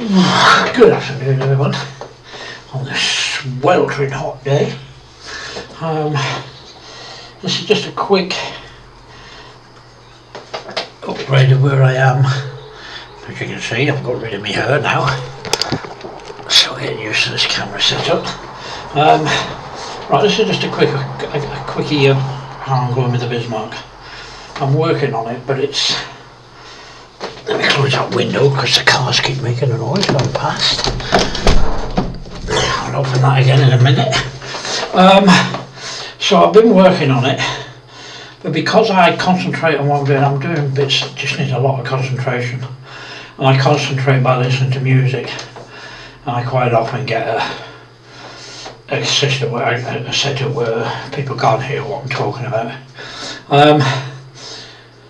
Good afternoon everyone on this sweltering hot day. This is just a quick upgrade of where I am. As you can see, I've got rid of my hair now, so getting used to this camera setup. Right, this is just a quickie of how I'm going with the Bismarck. I'm working on it, but it's... Let me close that window because the cars keep making a noise going past. I'll open that again in a minute. So I've been working on it, but because I concentrate on what I'm doing bits that just need a lot of concentration. And I concentrate by listening to music. And I quite often get a system where a setup where people can't hear what I'm talking about.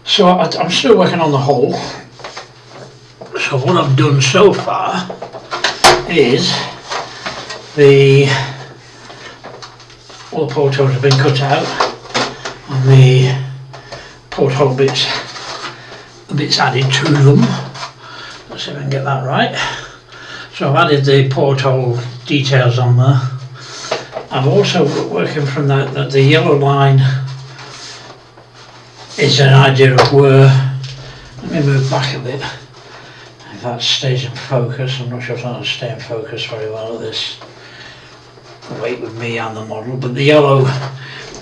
So I'm still working on the hull. So what I've done so far is all the portholes have been cut out and the porthole bits added to them. Let's see if I can get that right. So I've added the porthole details on there. I'm also working from the yellow line is an idea of where, let me move back a bit. If that stays in focus, I'm not sure if that'll stay in focus very well at this weight with me and the model, but the yellow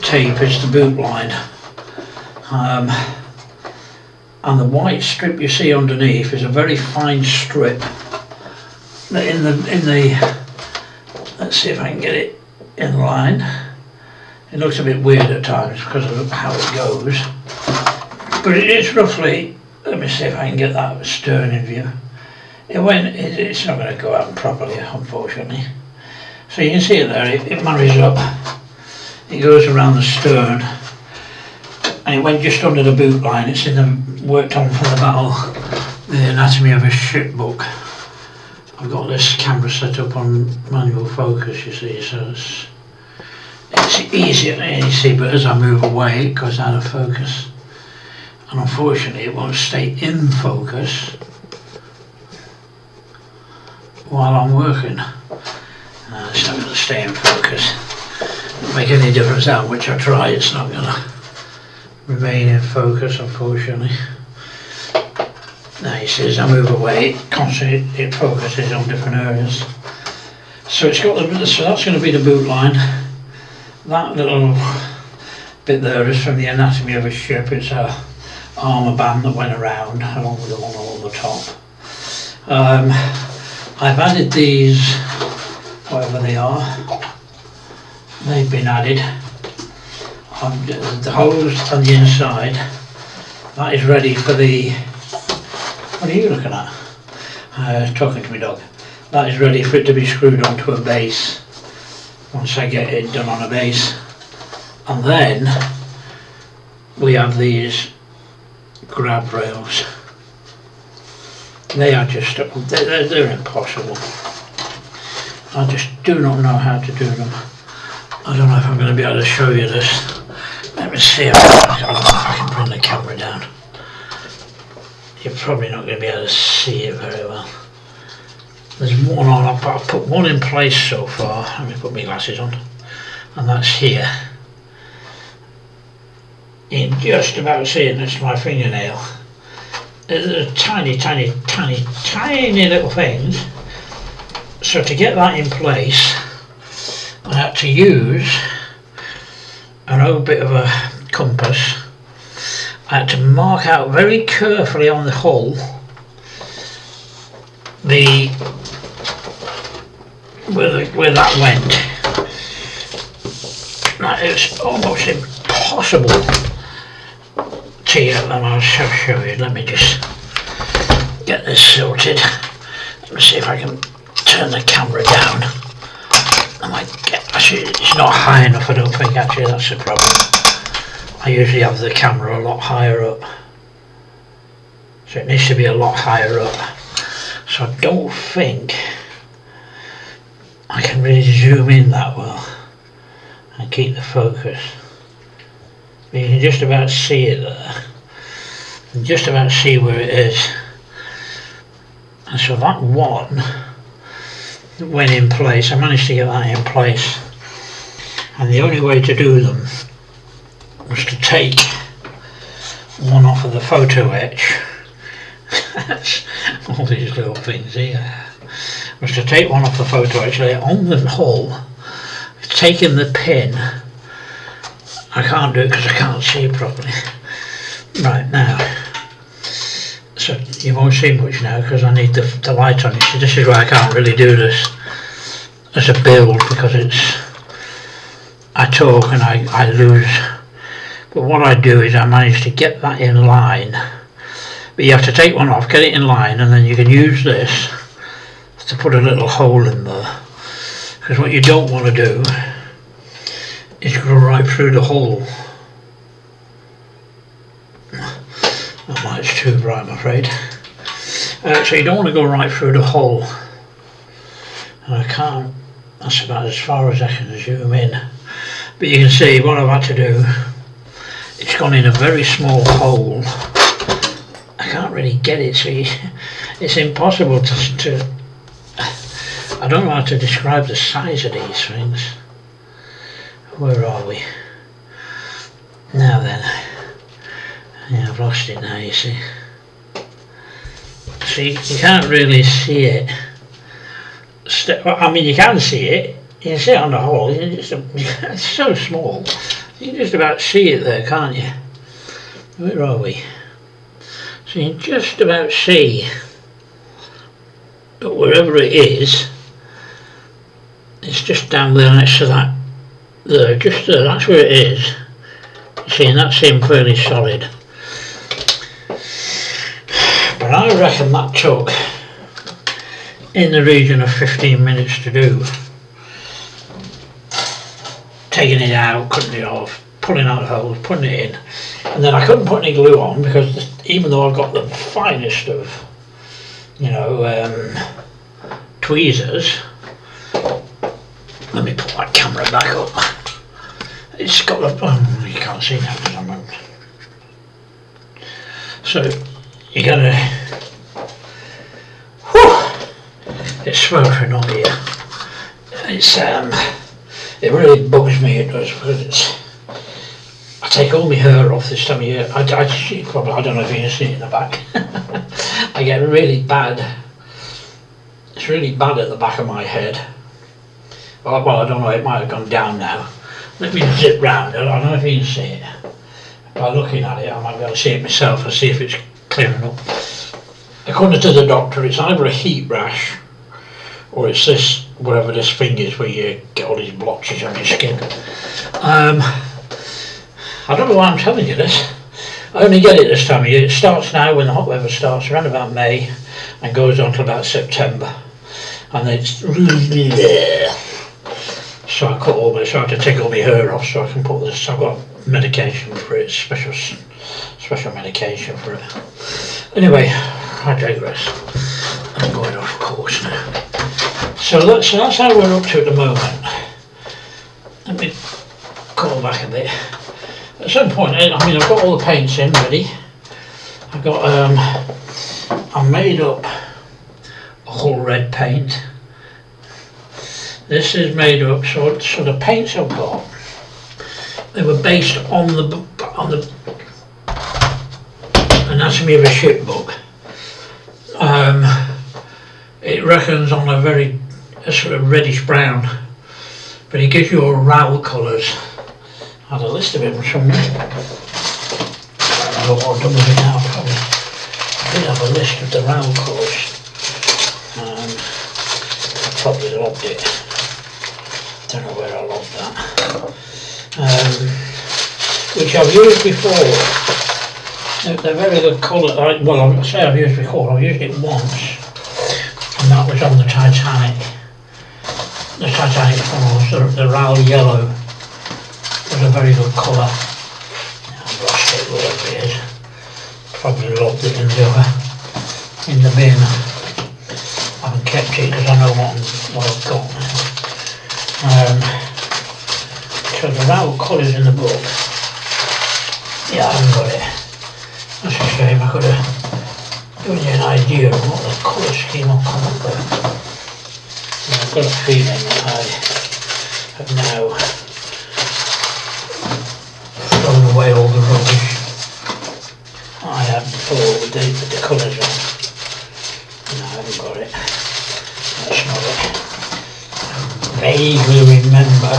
tape is the boot line, and the white strip you see underneath is a very fine strip that in the let's see if I can get it in line. It looks a bit weird at times because of how it goes, but it is roughly, let me see if I can get that stern in view. It's not going to go out properly, unfortunately. So you can see it there, it marries up, it goes around the stern, and it went just under the boot line. It's worked on for the Anatomy of a Ship book. I've got this camera set up on manual focus, you see, so it's easier to see, but as I move away it goes out of focus. And unfortunately it won't stay in focus while I'm working. It's not going to stay in focus. Doesn't make any difference how much I try, it's not going to remain in focus, unfortunately. Now you see as I move away, it focuses on different areas. So it's got so that's going to be the boot line. That little bit there is from the Anatomy of a Ship. It's a armour band that went around along with the one along the top. I've added these, whatever they are, they've been added. The holes on the inside, that is ready for the, what are you looking at? Talking to my dog. That is ready for it to be screwed onto a base once I get it done on a base. And then we have these grab rails. They are just, they're impossible. I just do not know how to do them. I don't know if I'm going to be able to show you this. Let me see if I can bring the camera down. You're probably not going to be able to see it very well. There's one on, I've put one in place so far. Let me put my glasses on. And that's here. You can just about see it, that's my fingernail. There's tiny little things. So to get that in place, I had to use an old bit of a compass. I had to mark out very carefully on the hull where that went. That is almost impossible to get, and I'll show you. Let me just get this sorted. Let me see if I can turn the camera down. Actually, it's not high enough, I don't think. Actually, that's the problem. I usually have the camera a lot higher up, so it needs to be a lot higher up. So I don't think I can really zoom in that well and keep the focus. But you can just about see it there, and just about see where it is. And so that one went in place. I managed to get that in place, and the only way to do them was to take one off of the photo etch. All these little things here. Was to take one off the photo etch, lay it on the hull, taking the pin. I can't do it because I can't see it properly. Right now, so you won't see much now because I need the light on. You see, this is why I can't really do this as a build, because I talk and I lose. But what I do is I manage to get that in line. But you have to take one off, get it in line, and then you can use this to put a little hole in there. Because what you don't want to do is go right through the hole. That light's too bright, I'm afraid. So you don't want to go right through the hole. And I can't, that's about as far as I can zoom in. But you can see what I've had to do. It's gone in a very small hole. I can't really get it, so it's impossible to I don't know how to describe the size of these things. Where are we? Now then. Yeah, I've lost it now, you see. So you can't really see it. I mean, you can see it. You can see it on the hole. It's so small. You can just about see it there, can't you? Where are we? So you can just about see, but wherever it is, it's just down there next to that. There, just there, that's where it is. See, and that seemed fairly solid. But I reckon that took in the region of 15 minutes to do. Taking it out, cutting it off, pulling out the holes, putting it in. And then I couldn't put any glue on because even though I've got the finest of, you know, tweezers. Let me put that camera back up. It's got a, oh, you can't see now because I'm on. So you gotta, whew, it's sweltering on here. It's it really bugs me, it does, because it's, I take all my hair off this time of year. I don't know if you can see it in the back. I get really bad, it's really bad at the back of my head. Well, I don't know, it might have gone down now. Let me zip round, I don't know if you can see it. By looking at it, I might be able to see it myself and see if it's clearing up. According to the doctor, it's either a heat rash or it's this, whatever this thing is where you get all these blotches on your skin. I don't know why I'm telling you this. I only get it this time of year. It starts now when the hot weather starts, around about May, and goes on to about September. And it's really there. So I cut all my, so I have to take all my hair off so I can put this. I've got medication for it, special medication for it. Anyway, I digress. I'm going off course now. So that's how we're up to at the moment. Let me call back a bit. At some point, I mean, I've got all the paints in ready. I've got, I made up a whole red paint. This is made up, so the paints I've got, they were based on the Anatomy of a Ship book. It reckons on a sort of reddish brown, but it gives you all round colours. I had a list of them somewhere. I don't know what I've done with it now, probably. I did have a list of the round colours. I probably logged it. Don't know where I logged that. Which I've used before. They're very good colour. Well, I say I've used before. I've used it once, and that was on the Titanic. The Titanic funnels, the Royal Yellow was a very good colour. I've lost it, wherever it is. Probably logged it in the bin. I haven't kept it because I know what I've got now. So the Royal colours in the book. Yeah, I haven't got it. That's a shame. I could have given you an idea of what the colour scheme will come up with. And I've got a feeling that I have now thrown away all the rubbish I had before with the colours on. No, I haven't got it. That's not it. I vaguely remember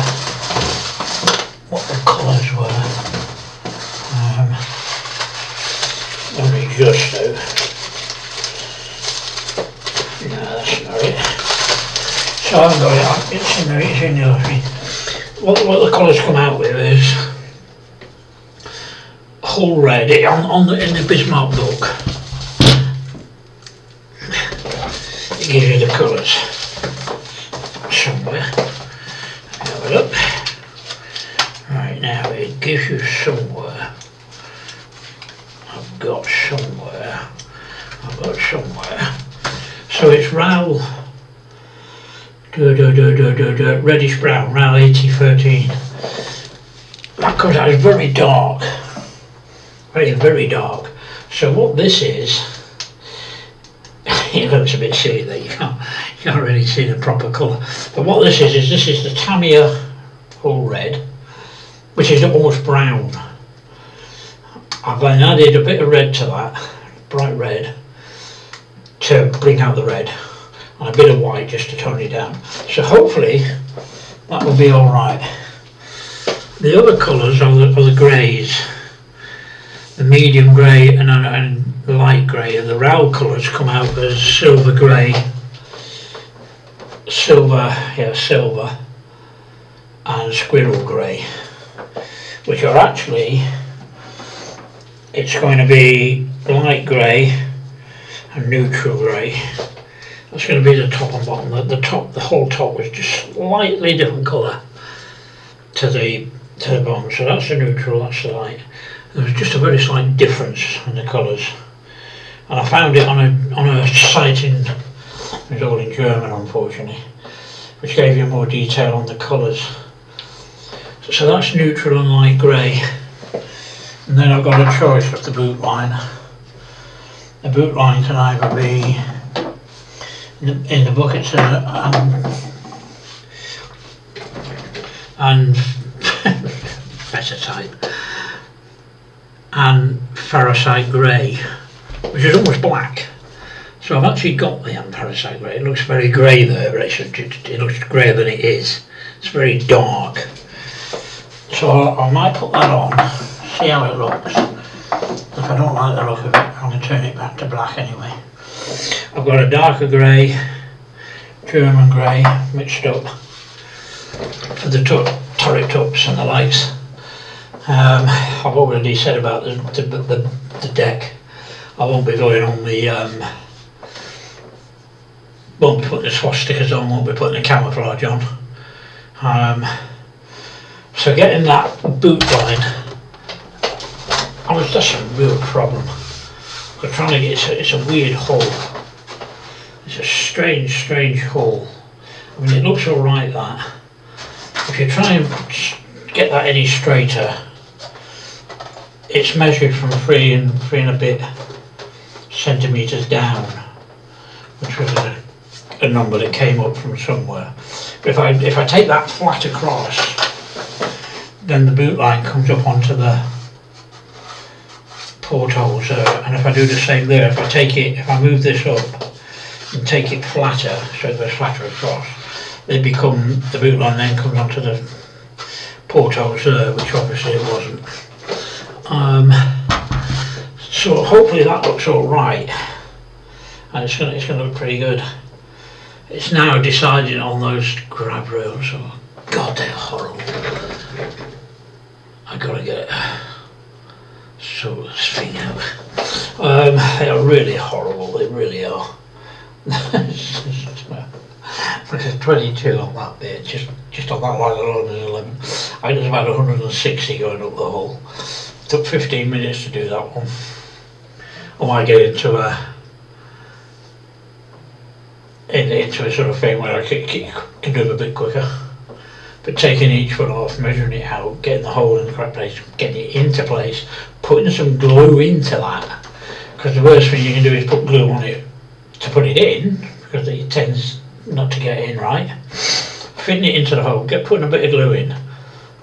what the colours were. Only just though. No, that's not it. So I haven't got it. It's in the other thing. What the colours come out with is whole red in the Bismarck book. It gives you the colours somewhere. Have it up. Right now it gives you somewhere. I've got somewhere. So it's RAL reddish brown, RAL 8013. That comes out as very dark. Very dark. So what this is, it looks a bit silly that you can't really see the proper colour. But what this is the Tamiya whole red, which is almost brown. I've then added a bit of red to that, bright red, to bring out the red, and a bit of white just to tone it down. So hopefully that will be alright. The other colours are the greys. The medium grey and the light grey, and the RAL colours come out as silver grey, silver and squirrel grey, which are actually, it's going to be light grey and neutral grey. That's going to be the top and bottom. The whole top was just slightly different colour to the bottom. So that's the neutral, that's the light. There was just a very slight difference in the colours, and I found it on a site it was all in German unfortunately, which gave you more detail on the colours. So that's neutral and light grey, and then I've got a choice of the boot line. The boot line can either be in the book it's and better type. And Ferrocite grey, which is almost black. So I've actually got the Ferrocite grey. It looks very grey there, but it looks greyer than it is. It's very dark. So I might put that on, see how it looks. If I don't like the look of it, I'm going to turn it back to black anyway. I've got a darker grey, German grey mixed up for the turret tops and the lights. I've already said about the deck. I won't be going on won't be putting the swastikas on, won't be putting the camouflage on. So getting that boot line, that's a real problem. We're trying to get, it's a weird hole. It's a strange hole. I mean, it looks alright that. If you try and get that any straighter, it's measured from 3 and a bit centimetres down, which was a number that came up from somewhere. But if I take that flat across, then the boot line comes up onto the portholes there, and if I do the same there, if I move this up and take it flatter, so it goes flatter across, the boot line then comes onto the portholes there, which obviously it wasn't. So hopefully that looks alright, and it's gonna look pretty good. It's now deciding on those grab rails. Oh God, they're horrible. I gotta get sort this thing out. They are really horrible. They really are. There's 22 on that bit, just on that line alone is 11. I think there's about 160 going up the hole. It took 15 minutes to do that one. I might get into a sort of thing where I can do it a bit quicker. But taking each one off, measuring it out, getting the hole in the correct place, getting it into place, putting some glue into that. Because the worst thing you can do is put glue on it to put it in, because it tends not to get in right, fitting it into the hole, putting a bit of glue in,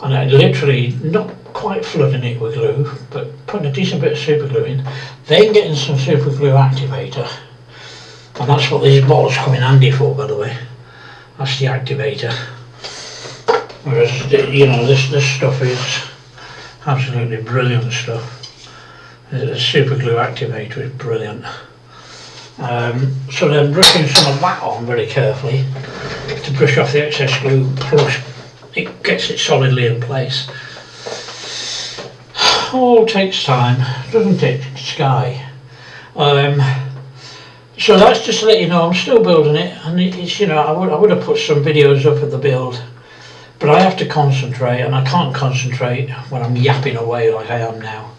and I literally not quite flooding it with glue, but putting a decent bit of super glue in, then getting some super glue activator, and that's what these bottles come in handy for, by the way. That's the activator. Whereas, you know, this stuff is absolutely brilliant stuff. The super glue activator is brilliant. So then brushing some of that on very carefully to brush off the excess glue, plus it gets it solidly in place. All takes time, doesn't it, Sky? So that's just to let you know I'm still building it, and it's, you know, I would have put some videos up of the build, but I have to concentrate, and I can't concentrate when I'm yapping away like I am now.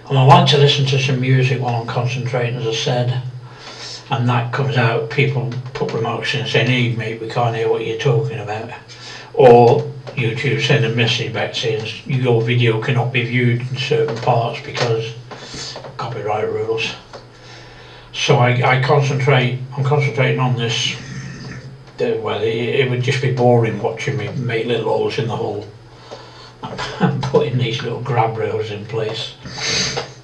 And I like to listen to some music while I'm concentrating, as I said, and that comes out, people put remarks in saying, "Hey mate, we can't hear what you're talking about," or YouTube send a message back saying your video cannot be viewed in certain parts because copyright rules. So I'm concentrating on this. Well, it would just be boring watching me make little holes in the hull and putting these little grab rails in place.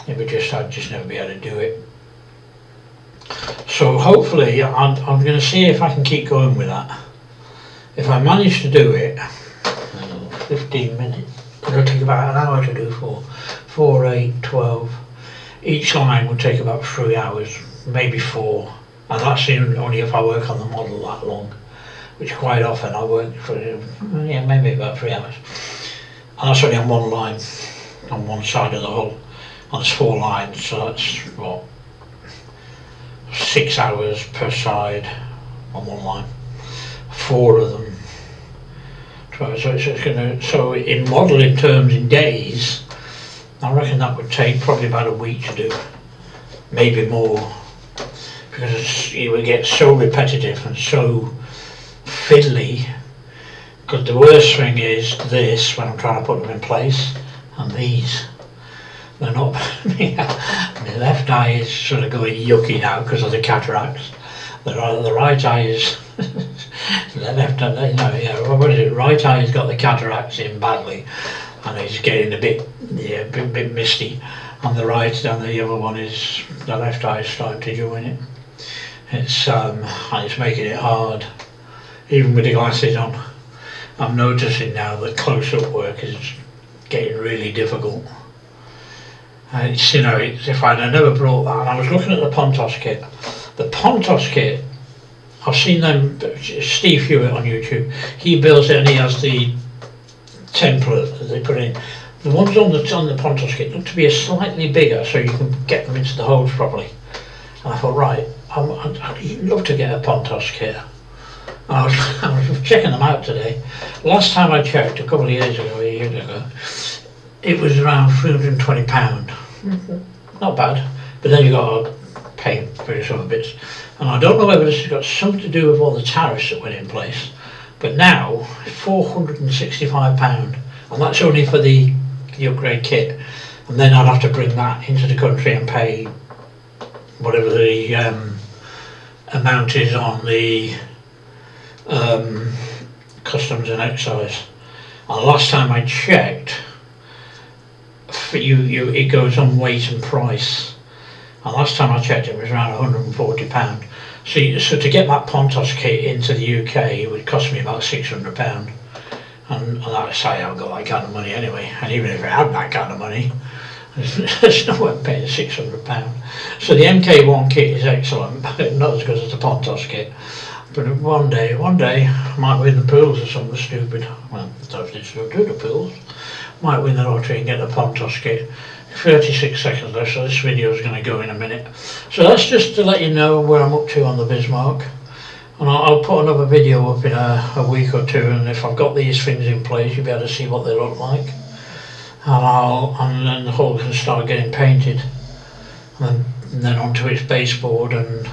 I'd just never be able to do it. So hopefully I'm going to see if I can keep going with that. If I manage to do it, 15 minutes, it'll take about an hour to do 4, 8, 12. Each line will take about 3 hours, maybe 4, and that's only if I work on the model that long, which quite often I work for, maybe about 3 hours. And that's only on one line, on one side of the hull, and there's 4 lines, so that's what, 6 hours per side on one line, 4 of them. So in modelling terms, in days, I reckon that would take probably about a week to do, maybe more, because it would get so repetitive and so fiddly. Because the worst thing is this, when I'm trying to put them in place, and these, they're not. My left eye is sort of going yucky now because of the cataracts. The right eye is the left eye, what is it? Right eye has got the cataracts in badly, and it's getting a bit misty. And the right, and the other one is, the left eye is starting to join it. And it's making it hard, even with the glasses on. I'm noticing now that close-up work is getting really difficult. And it's, if I'd never brought that, and I was looking at the Pontos kit. The Pontos kit, I've seen them, Steve Hewitt on YouTube, he builds it and he has the template that they put in. The ones on the Pontos kit look to be slightly bigger, so you can get them into the holes properly. And I thought, right, I'd love to get a Pontos kit. I was checking them out today. Last time I checked, a couple of years ago, a year ago, it was around £320. Not bad, but then you got to pay for some bits. And I don't know whether this has got something to do with all the tariffs that went in place, but now £465, and that's only for the upgrade kit. And then I'd have to bring that into the country and pay whatever the amount is on the customs and excise. And last time I checked, it goes on weight and price. And last time I checked, it was around £140. So to get that Pontos kit into the UK, it would cost me about £600. And like I say, I haven't got that kind of money anyway. And even if I had that kind of money, there's no way I'm paying £600. So the MK1 kit is excellent, but not as good as the Pontos kit. But one day I might win the pools or something stupid. Well, those that still do the pools. Might win the lottery and get the Pontos kit. 36 seconds left, so this video is going to go in a minute. So that's just to let you know where I'm up to on the Bismarck. And I'll put another video up in a week or two, and if I've got these things in place, you'll be able to see what they look like. And then the hull can start getting painted. And then onto its baseboard, and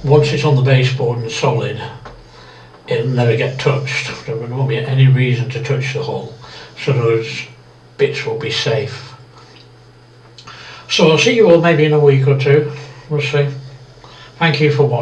once it's on the baseboard and solid, it'll never get touched. There won't be any reason to touch the hull, so those bits will be safe. So I'll see you all maybe in a week or two, we'll see. Thank you for watching.